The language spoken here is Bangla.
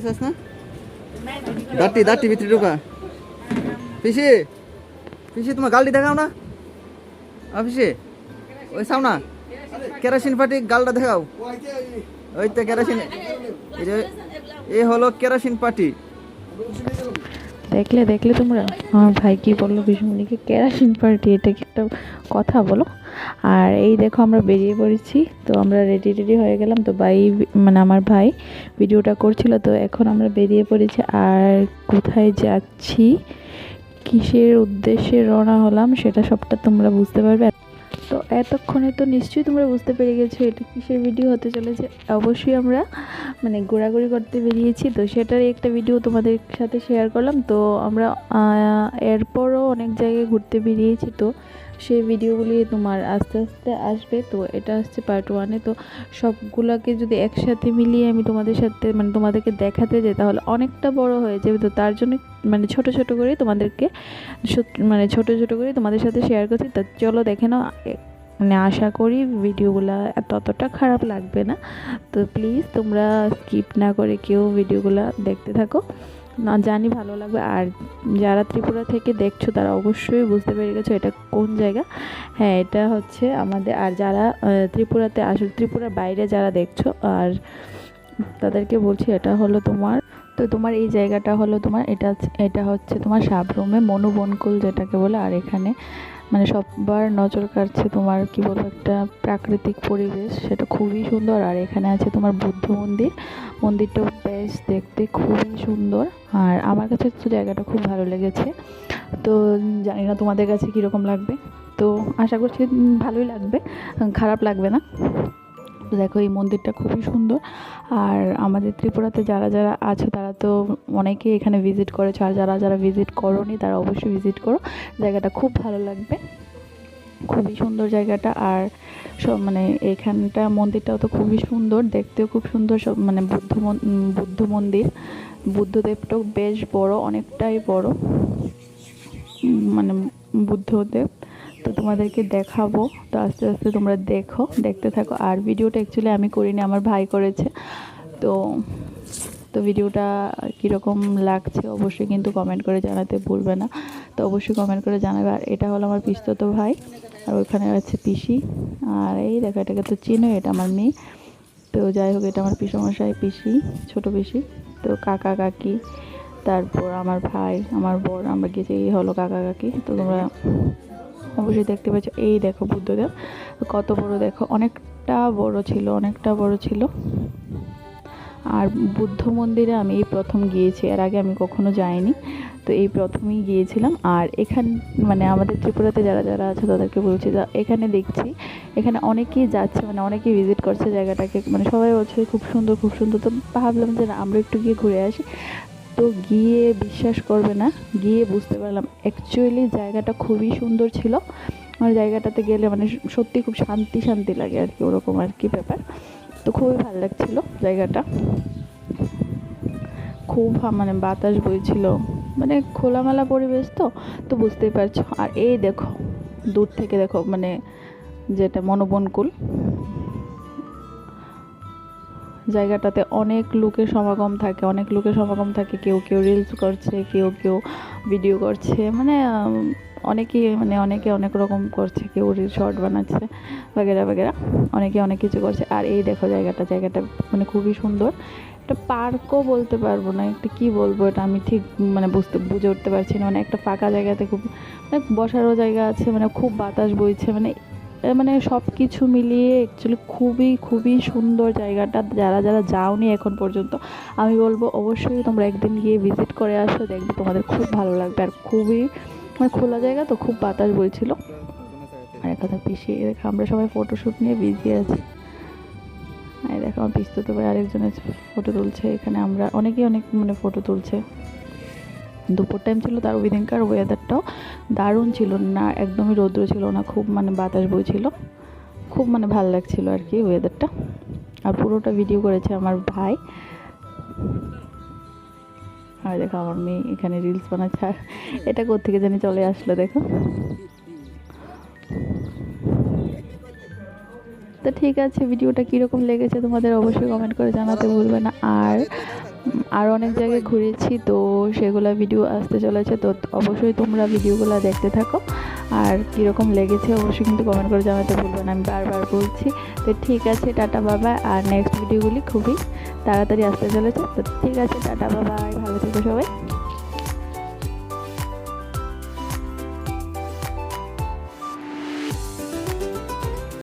চাস না? দাঁড়টি ভিতরে ঢুকা। পিসি পিসি তোমার গালটি দেখাও না। পিসি ওই চাও না, কেরোসিন পাটি গালটা দেখাও। ওই তো কেরোসিন, এ হলো কেরোসিন পাটি। দেখলে দেখলে তোমরা আমার ভাই কি বললো, বিষ্ণুমণিকে কেরাসিন পার্টি, এটা কি একটা কথা বলো? আর এই দেখো আমরা বেরিয়ে পড়েছি, তো আমরা রেডি রেডি হয়ে গেলাম। তো ভাই মানে আমার ভাই ভিডিওটা করছিল, তো এখন আমরা বেরিয়ে পড়েছি। আর কোথায় যাচ্ছি, কিসের উদ্দেশ্যে রওনা হলাম, সেটা সবটা তোমরা বুঝতে পারবে। তো এতক্ষণে তো নিশ্চয়ই তোমরা বুঝতে পেরে গেছো এটা কিসের ভিডিও হতে চলেছে। অবশ্যই আমরা মানে ঘোরাঘুরি করতে বেরিয়েছি, তো সেটারই একটা ভিডিও তোমাদের সাথে শেয়ার করলাম। তো আমরা এরপরও অনেক জায়গায় ঘুরতে বেরিয়েছি, তো সেই ভিডিওগুলি তোমার আস্তে আস্তে আসবে। তো এটা হচ্ছে পার্ট 1-এ। তো সবগুলোকে যদি একসাথে মিলিয়ে আমি তোমাদের সাথে মানে তোমাদেরকে দেখাতে যাই তাহলে অনেকটা বড় হয়ে যাবে। তো তার জন্য মানে ছোট ছোট করে তোমাদেরকে মানে ছোট ছোট করে তোমাদের সাথে শেয়ার করছি। তো চলো দেখে নাও, মানে আশা করি ভিডিওগুলো ততটা খারাপ লাগবে না। তো প্লিজ তোমরা স্কিপ না করে কেউ ভিডিওগুলো দেখতে থাকো, না জানি ভালো লাগবে। আর যারা ত্রিপুরা থেকে দেখছো তারা অবশ্যই বুঝতে পেরে গেছো এটা কোন জায়গা। হ্যাঁ, এটা হচ্ছে আমাদের। আর যারা ত্রিপুরাতে আসলে ত্রিপুরার বাইরে যারা দেখছো আর তাদেরকে বলছি এটা হলো তোমার, তো তোমার এই জায়গাটা হলো তোমার এটা হচ্ছে তোমার সাবরুমে মনুবনকুল যেটাকে বলে। আর এখানে মানে সবার নজর কাড়ছে তোমার কি বলবো একটা প্রাকৃতিক পরিবেশ, সেটা খুবই সুন্দর। আর এখানে আছে তোমার বুদ্ধ মন্দির, মন্দিরটাও বেশ দেখতে খুবই সুন্দর। আর আমার কাছে তো জায়গাটা খুব ভালো লেগেছে। তো জানি না তোমাদের কাছে কীরকম লাগবে, তো আশা করছি ভালোই লাগবে, খারাপ লাগবে না। তো দেখো এই মন্দিরটা খুবই সুন্দর। আর আমাদের ত্রিপুরাতে যারা যারা আছে তারা তো অনেকেই এখানে ভিজিট করেছে, আর যারা যারা ভিজিট করোনি তারা অবশ্যই ভিজিট করো, জায়গাটা খুব ভালো লাগবে, খুবই সুন্দর জায়গাটা। আর সব মানে এখানটা মন্দিরটাও তো খুবই সুন্দর, দেখতেও খুব সুন্দর। সব মানে বুদ্ধ মন্দির, বুদ্ধদেবটাও বেশ বড়, অনেকটাই বড় মানে বুদ্ধদেব। তো তোমাদেরকে দেখাবো, তো আস্তে আস্তে তোমরা দেখতে থাকো। আর ভিডিওটা অ্যাকচুয়ালি আমি করিনি, আমার ভাই করেছে। তো তো ভিডিওটা কীরকম লাগছে অবশ্যই কিন্তু কমেন্ট করে জানাতে ভুলবে না, তো অবশ্যই কমেন্ট করে জানাবে। আর এটা হলো আমার পিসতুতো ভাই, আর ওইখানে আছে পিসি। আর এই দেখো এটাকে তো চিনো, এটা আমার মেয়ে। তো যাই হোক, এটা আমার পিসমশাই, পিসি, ছোটো পিসি। তো কাকা কাকি, তারপর আমার ভাই, আমার বর, আমরা গেছি, এই হলো কাকা কাকি। তো তোমরা অবশ্যই দেখতে পাচ্ছ, এই দেখো বুদ্ধদেব কত বড়, দেখো অনেকটা বড় ছিল। আর বুদ্ধ মন্দিরে আমি এই প্রথম গিয়েছি, এর আগে আমি কখনো যাইনি, তো এই প্রথমেই গিয়েছিলাম। আর এখান মানে আমাদের ত্রিপুরাতে যারা যারা আছে তাদেরকে বলছি, এখানে দেখছি এখানে অনেকেই যাচ্ছে, মানে অনেকেই ভিজিট করছে জায়গাটাকে, মানে সবাই বলছে খুব সুন্দর খুব সুন্দর। তো ভাবলাম যে না, আমরা একটু গিয়ে ঘুরে আসি। তো গিয়ে বিশ্বাস করবে না, গিয়ে বুঝতে পারলাম অ্যাকচুয়ালি জায়গাটা খুবই সুন্দর ছিল। আমার জায়গাটাতে গেলে মানে সত্যি খুব শান্তি শান্তি লাগে আর কি, ওরকম আর কি ব্যাপার। তো খুবই ভালো লাগছিল জায়গাটা, খুব মানে বাতাস বইছিল, মানে খোলামেলা পরিবেশ। তো বুঝতেই পারছো। আর এই দেখো দূর থেকে দেখো মানে যেটা মনোবনকুল, জায়গাটাতে অনেক লোকের সমাগম থাকে, কেউ কেউ রিলস করছে, কেউ কেউ ভিডিও করছে, মানে অনেকে অনেক রকম করছে, কেউ রিল শর্ট বানাচ্ছে বাগেরা বাগেরা, অনেকে অনেক কিছু করছে। আর এই দেখো জায়গাটা মানে খুবই সুন্দর। একটা পার্কও বলতে পারবো না, একটা কি বলবো এটা আমি ঠিক মানে বুঝে উঠতে পারছি না। মানে একটা ফাঁকা জায়গাতে খুব মানে বসারও জায়গা আছে, মানে খুব বাতাস বইছে, মানে সব কিছু মিলিয়ে অ্যাকচুয়ালি খুবই খুবই সুন্দর জায়গাটা। যারা যারা যাওনি এখন পর্যন্ত, আমি বলবো অবশ্যই তোমরা একদিন গিয়ে ভিজিট করে আসো, দেখবে তোমাদের খুব ভালো লাগবে। আর খুবই মানে খোলা জায়গা, তো খুব বাতাস বইছিল। আর এক কথা পিছিয়ে দেখো আমরা সবাই ফটোশ্যুট নিয়ে বিজি আছি। আর দেখো আমার পিসতুতো ভাই আরেকজনের ফটো তুলছে, এখানে আমরা অনেকেই অনেক মানে ফটো তুলছে। দুপুর টাইম ছিল, তার ওইদিনকার ওয়েদারটাও দারুণ ছিল না, একদমই রৌদ্র ছিল না, খুব মানে বাতাস বইছিল, খুব মানে ভালো লাগছিল আর কি ওয়েদারটা। আর পুরোটা ভিডিও করেছে আমার ভাই। আর দেখো আমার মেয়ে এখানে রিলস বানাচ্ছে, আর এটা কোত্থেকে জানি চলে আসলো দেখো। তো ঠিক আছে, ভিডিওটা কীরকম লেগেছে তোমাদের অবশ্যই কমেন্ট করে জানাতে ভুলবে না। আর আর অনেক জায়গায় ঘুরেছি, তো সেগুলো ভিডিও আসতে চলেছে। তো অবশ্যই তোমরা ভিডিওগুলো দেখতে থাকো, আর কীরকম লেগেছে অবশ্যই কিন্তু কমেন্ট করে জানাতে ভুলবে না, আমি বারবার বলছি। তো ঠিক আছে, টাটা বাবা। আর নেক্সট ভিডিওগুলি খুবই তাড়াতাড়ি আসতে চলেছে। তো ঠিক আছে, টাটা বাবা, ভালো থেকো সবাই।